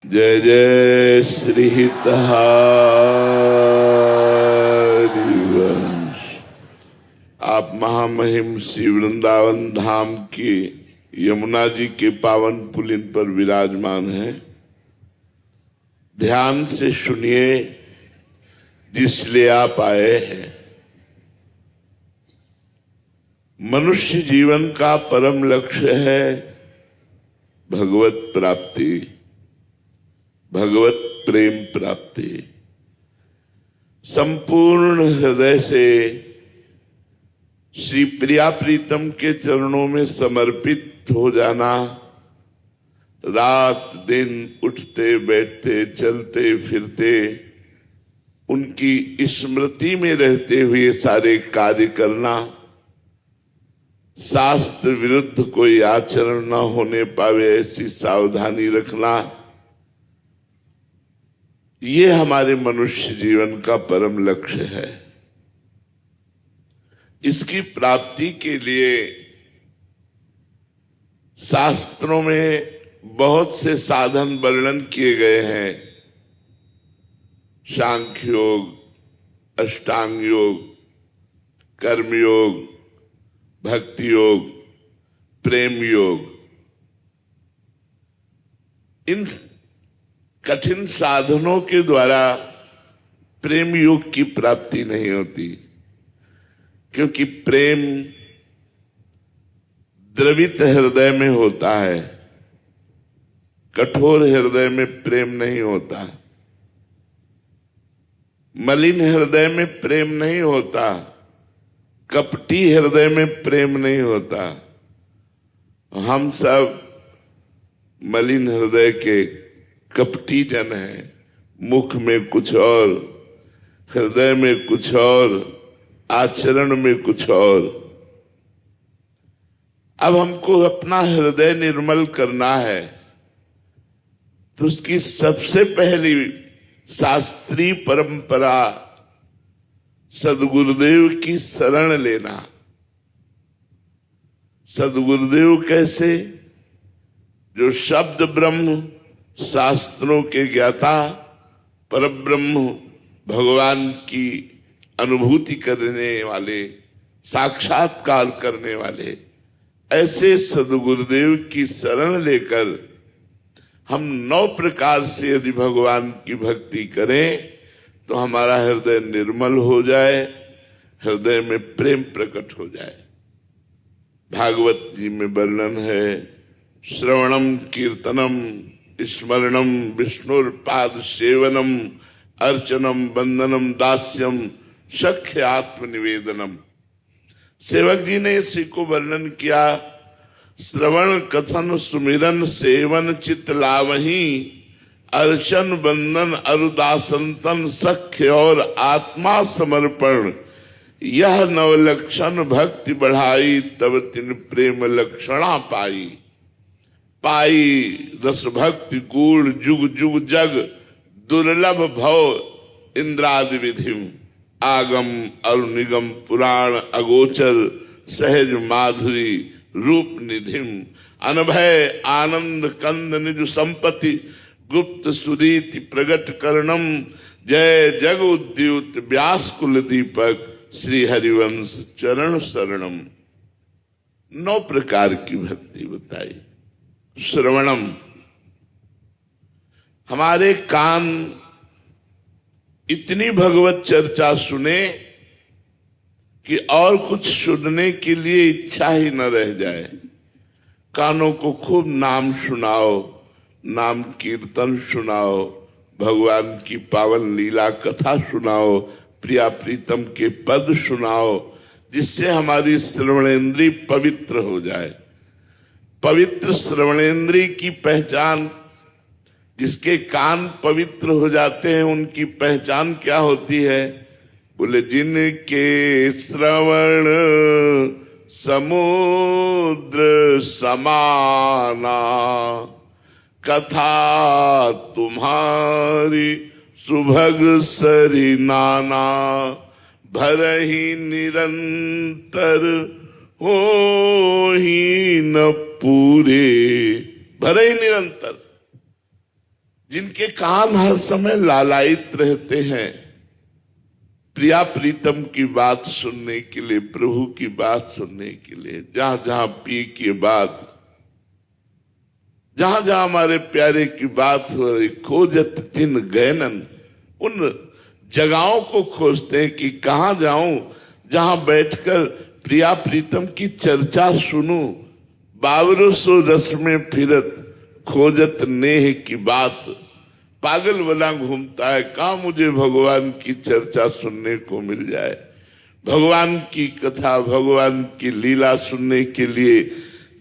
जय जय श्री हरिवंश। आप महामहिम श्री वृंदावन धाम के यमुना जी के पावन पुलिन पर विराजमान हैं। ध्यान से सुनिए जिसलिए आप आए हैं। मनुष्य जीवन का परम लक्ष्य है भगवत प्राप्ति, भगवत प्रेम प्राप्ति। संपूर्ण हृदय से श्री प्रिया प्रीतम के चरणों में समर्पित हो जाना, रात दिन उठते बैठते चलते फिरते उनकी स्मृति में रहते हुए सारे कार्य करना, शास्त्र विरुद्ध कोई आचरण न होने पावे ऐसी सावधानी रखना, ये हमारे मनुष्य जीवन का परम लक्ष्य है। इसकी प्राप्ति के लिए शास्त्रों में बहुत से साधन वर्णन किए गए हैं। सांख्य योग, अष्टांग योग, कर्म योग, भक्ति योग, प्रेम योग। इन कठिन साधनों के द्वारा प्रेम योग की प्राप्ति नहीं होती, क्योंकि प्रेम द्रवित हृदय में होता है, कठोर हृदय में प्रेम नहीं होता, मलिन हृदय में प्रेम नहीं होता, कपटी हृदय में प्रेम नहीं होता। हम सब मलिन हृदय के कपटी जन हैं। मुख में कुछ और, हृदय में कुछ और, आचरण में कुछ और। अब हमको अपना हृदय निर्मल करना है, तो उसकी सबसे पहली शास्त्रीय परंपरा सद्गुरुदेव की शरण लेना। सद्गुरुदेव कैसे? जो शब्द ब्रह्म, शास्त्रों के ज्ञाता, परब्रह्म भगवान की अनुभूति करने वाले, साक्षात्कार करने वाले, ऐसे सद्गुरुदेव की शरण लेकर हम 9 प्रकार से यदि भगवान की भक्ति करें तो हमारा हृदय निर्मल हो जाए, हृदय में प्रेम प्रकट हो जाए। भागवत जी में वर्णन है, श्रवणम कीर्तनम स्मरणम विष्णुर्पाद सेवनम अर्चनम वंदनम दास्यम सख्य आत्मनिवेदनम। सेवक जी ने इसी को वर्णन किया। श्रवण कथन सुमिरन सेवन चित लावही, अर्चन वंदन अरुदासंतन सख्य और आत्मा समर्पण, यह नवलक्षण भक्ति बढ़ाई, तब तिन प्रेम लक्षणा पाई। पाई रस भक्ति गूढ़ जुग जुग जग, दुर्लभ भव इंद्रादि विधिम, आगम अरुनिगम पुराण अगोचर, सहज माधुरी रूप निधिम, अनभय आनंद कंद निज संपत्ति, गुप्त सुरीति प्रगट करणम, जय जग उद्युत व्यास कुल दीपक, श्री हरिवंश चरण शरणम। 9 प्रकार की भक्ति बताई। श्रवणम, हमारे कान इतनी भगवत चर्चा सुने कि और कुछ सुनने के लिए इच्छा ही न रह जाए। कानों को खूब नाम सुनाओ, नाम कीर्तन सुनाओ, भगवान की पावन लीला कथा सुनाओ, प्रिया प्रीतम के पद सुनाओ, जिससे हमारी श्रवणेन्द्रिय पवित्र हो जाए। पवित्र श्रवणेन्द्रिय की पहचान, जिसके कान पवित्र हो जाते हैं उनकी पहचान क्या होती है? बोले, जिनके श्रवण समुद्र समाना, कथा तुम्हारी सुभग सरी नाना, भरहि निरंतर हो ही न पूरे। भरहि निरंतर, जिनके कान हर समय लालायित रहते हैं प्रिया प्रीतम की बात सुनने के लिए, प्रभु की बात सुनने के लिए। जहां जहां पी की बात, जहां जहां हमारे प्यारे की बात हो रही, खोजत जिन गैनन, उन जगहों को खोजते हैं कि कहां जाऊं जहां बैठकर प्रिया प्रीतम की चर्चा सुनूं। बावरो सो रस में फिरत खोजत नेह की बात। पागल बना घूमता है, कहां मुझे भगवान की चर्चा सुनने को मिल जाए। भगवान की कथा, भगवान की लीला सुनने के लिए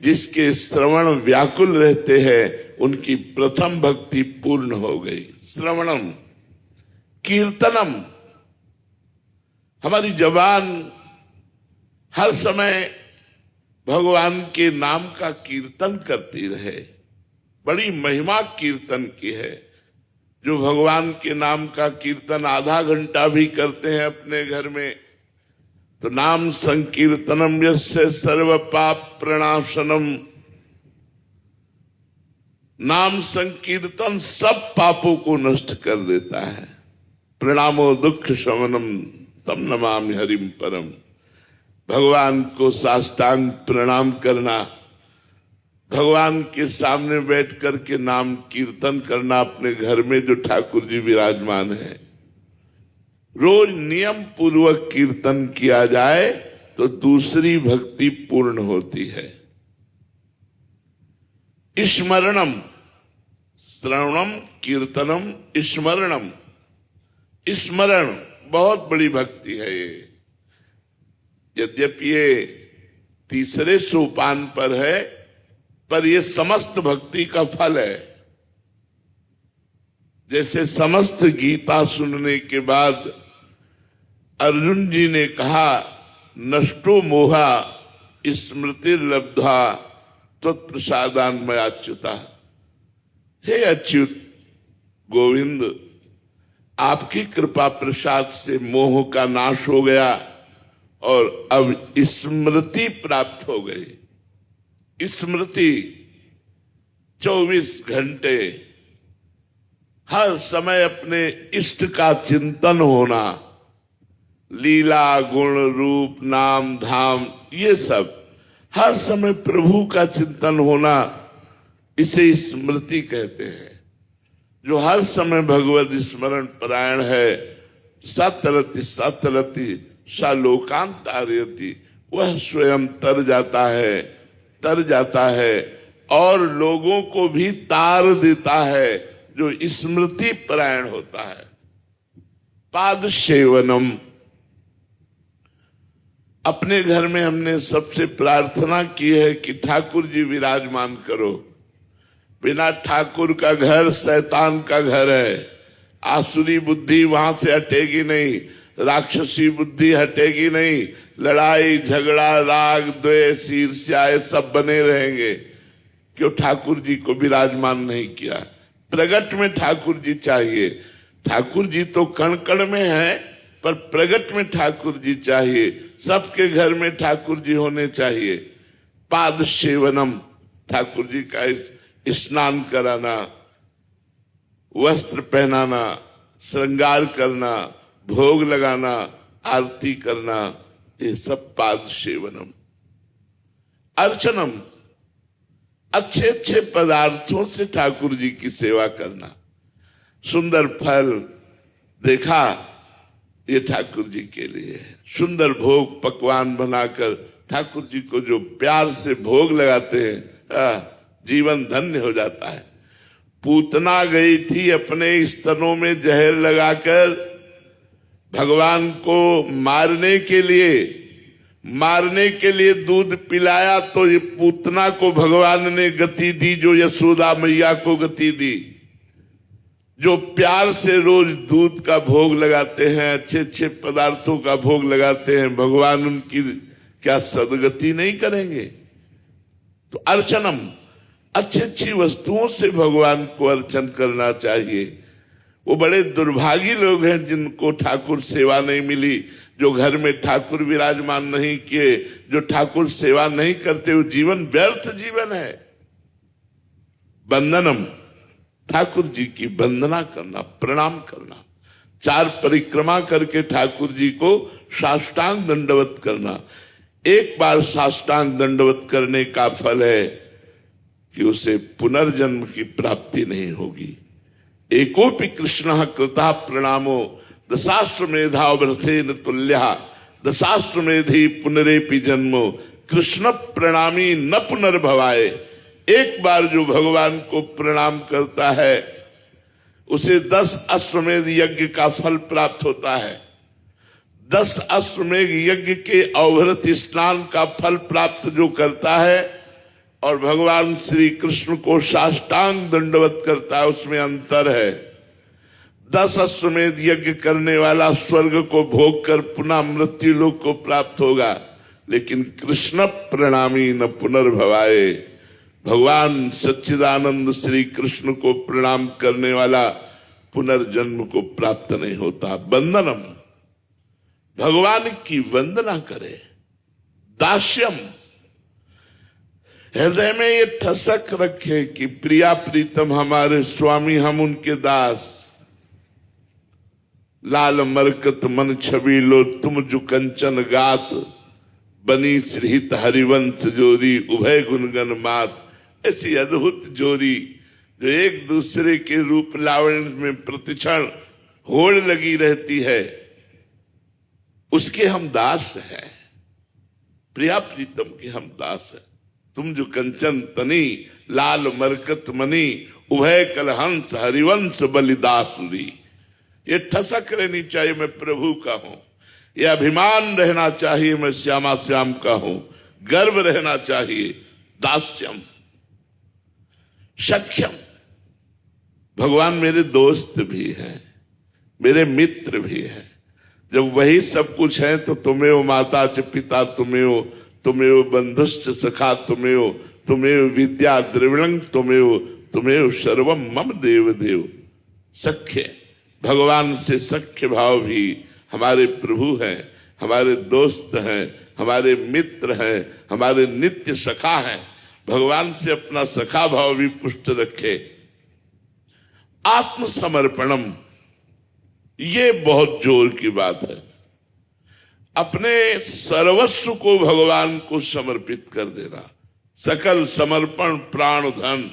जिसके श्रवण व्याकुल रहते हैं, उनकी प्रथम भक्ति पूर्ण हो गई। श्रवणम, कीर्तनम, हमारी जबान हर समय भगवान के नाम का कीर्तन करती रहे। बड़ी महिमा कीर्तन की है। जो भगवान के नाम का कीर्तन आधा घंटा भी करते हैं अपने घर में, तो नाम संकीर्तनम यस्य सर्व पाप प्रणाशनम, नाम संकीर्तन सब पापों को नष्ट कर देता है। प्रणामो दुख शमनम तम नमामि हरिम परम। भगवान को साष्टांग प्रणाम करना, भगवान के सामने बैठ करके नाम कीर्तन करना अपने घर में जो ठाकुर जी विराजमान है, रोज नियम पूर्वक कीर्तन किया जाए तो दूसरी भक्ति पूर्ण होती है। स्मरणम, श्रवणम, कीर्तनम, स्मरणम, स्मरण बहुत बड़ी भक्ति है ये। यद्यपि ये तीसरे सोपान पर है, पर ये समस्त भक्ति का फल है। जैसे समस्त गीता सुनने के बाद अर्जुन जी ने कहा, नष्टो मोहा स्मृति लब्धा त्वत्प्रसादान मयाच्युता। हे अच्युत गोविंद, आपकी कृपा प्रसाद से मोह का नाश हो गया और अब स्मृति प्राप्त हो गई। स्मृति 24 घंटे हर समय अपने इष्ट का चिंतन होना, लीला गुण रूप नाम धाम ये सब हर समय प्रभु का चिंतन होना, इसे स्मृति कहते हैं। जो हर समय भगवत स्मरण परायण है, सतरति सतरति सालोकांतारयति, वह स्वयं तर जाता है और लोगों को भी तार देता है जो स्मृति परायण होता है। पाद सेवनम, अपने घर में हमने सबसे प्रार्थना की है कि ठाकुर जी विराजमान करो। बिना ठाकुर का घर शैतान का घर है। आसुरी बुद्धि वहां से हटेगी नहीं, राक्षसी बुद्धि हटेगी नहीं, लड़ाई झगड़ा राग द्वेष ईर्ष्या ये सब बने रहेंगे। क्यों ठाकुर जी को विराजमान नहीं किया? प्रगट में ठाकुर जी चाहिए। ठाकुर जी तो कण कण में है, पर प्रगट में ठाकुर जी चाहिए। सबके घर में ठाकुर जी होने चाहिए। पाद सेवनम, ठाकुर जी का स्नान कराना, वस्त्र पहनाना, श्रृंगार करना, भोग लगाना, आरती करना, ये सब पाद सेवनम। अर्चनम, अच्छे अच्छे पदार्थों से ठाकुर जी की सेवा करना। सुंदर फल देखा, ये ठाकुर जी के लिए है। सुंदर भोग पकवान बनाकर ठाकुर जी को जो प्यार से भोग लगाते हैं, जीवन धन्य हो जाता है। पूतना गई थी अपने स्तनों में जहर लगाकर भगवान को मारने के लिए दूध पिलाया, तो ये पूतना को भगवान ने गति दी जो यशोदा मैया को गति दी। जो प्यार से रोज दूध का भोग लगाते हैं, अच्छे अच्छे पदार्थों का भोग लगाते हैं, भगवान उनकी क्या सदगति नहीं करेंगे? तो अर्चनम, अच्छी अच्छी वस्तुओं से भगवान को अर्चन करना चाहिए। वो बड़े दुर्भागी लोग हैं जिनको ठाकुर सेवा नहीं मिली, जो घर में ठाकुर विराजमान नहीं किए, जो ठाकुर सेवा नहीं करते, वो जीवन व्यर्थ जीवन है। बंधनम, ठाकुर जी की वंदना करना, प्रणाम करना, 4 परिक्रमा करके ठाकुर जी को साष्टांग दंडवत करना। एक बार साष्टांग दंडवत करने का फल है कि उसे पुनर्जन्म की प्राप्ति नहीं होगी। एकोपि कृष्ण कृता प्रणामो दशाश्वमेधाव्रतेन तुल्या दशाश्वमेधि पुनरेपि जन्मो कृष्ण प्रणामी न पुनर्भवाए। एक बार जो भगवान को प्रणाम करता है उसे 10 अश्वमेध यज्ञ का फल प्राप्त होता है। 10 अश्वमेध यज्ञ के अवभृत स्नान का फल प्राप्त जो करता है और भगवान श्री कृष्ण को साष्टांग दंडवत करता है, उसमें अंतर है। 10 अश्वमेध यज्ञ करने वाला स्वर्ग को भोग कर पुनः मृत्यु लोक को प्राप्त होगा, लेकिन कृष्ण प्रणामी न पुनर्भवाए। भगवान सच्चिदानंद श्री कृष्ण को प्रणाम करने वाला पुनर्जन्म को प्राप्त नहीं होता। वंदनम, भगवान की वंदना करे। दास्यम, हृदय में ये ठसक रखे कि प्रिया प्रीतम हमारे स्वामी, हम उनके दास। लाल मरकत मन छवि लो तुम जो कंचन गात, बनी श्रीहित हरिवंश जोरी उभय गुणगन मात। ऐसी अद्भुत जोड़ी जो एक दूसरे के रूप लावण्य में प्रतिक्षण होड़ लगी रहती है, उसके हम दास हैं। प्रिया प्रीतम के हम दास हैं। तुम जो कंचन तनी लाल मरकत मनी उभय कलहंस हरिवंश बलिदासुरी। ये ठसक रहनी चाहिए मैं प्रभु का हूं, ये अभिमान रहना चाहिए मैं श्यामा श्याम का हूं, गर्व रहना चाहिए। दास्यम, सख्यम, भगवान मेरे दोस्त भी हैं, मेरे मित्र भी हैं। जब वही सब कुछ है तो तुम्हें माता च पिता, तुम्हें बंधुश्च सखा, तुम्हें विद्या द्रविणं, तुम्हें सर्वम मम देव देव। सख्य, भगवान से सख्य भाव भी हमारे प्रभु हैं, हमारे दोस्त हैं, हमारे मित्र हैं, हमारे नित्य सखा हैं। भगवान से अपना सखा भाव भी पुष्ट रखे। आत्मसमर्पणम, ये बहुत जोर की बात है। अपने सर्वस्व को भगवान को समर्पित कर देना, सकल समर्पण प्राण धन।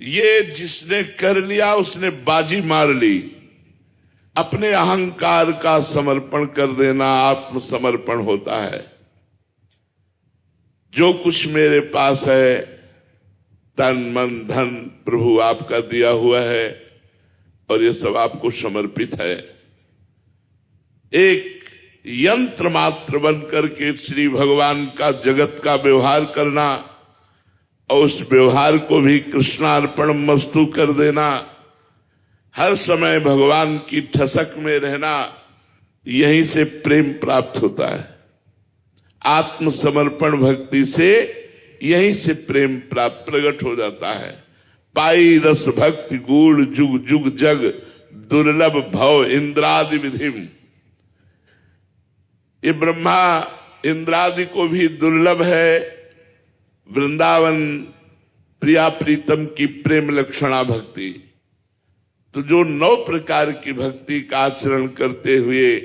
ये जिसने कर लिया उसने बाजी मार ली। अपने अहंकार का समर्पण कर देना आत्मसमर्पण होता है। जो कुछ मेरे पास है, तन मन धन प्रभु आपका दिया हुआ है और ये सब आपको समर्पित है। एक यंत्र मात्र बनकर के श्री भगवान का जगत का व्यवहार करना और उस व्यवहार को भी कृष्णार्पण मस्तु कर देना, हर समय भगवान की ठसक में रहना, यहीं से प्रेम प्राप्त होता है। आत्मसमर्पण भक्ति से यहीं से प्रेम प्राप्त प्रकट हो जाता है। पाई रस भक्ति गूढ़ जुग जुग जग, दुर्लभ भव इंद्रादि विधिम। ये ब्रह्मा इंद्रादि को भी दुर्लभ है। वृंदावन प्रिया प्रीतम की प्रेम लक्षणा भक्ति। तो जो 9 प्रकार की भक्ति का आचरण करते हुए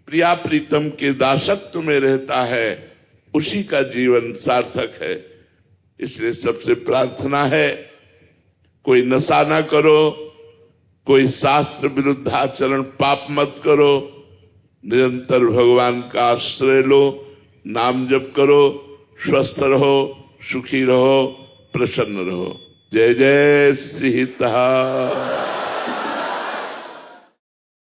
प्रिया प्रीतम के दासत्व में रहता है, उसी का जीवन सार्थक है। इसलिए सबसे प्रार्थना है, कोई नशा ना करो, कोई शास्त्र विरुद्ध आचरण पाप मत करो, निरंतर भगवान का आश्रय लो, नाम जप करो, स्वस्थ रहो, सुखी रहो, प्रसन्न रहो। जय जय श्री हिता।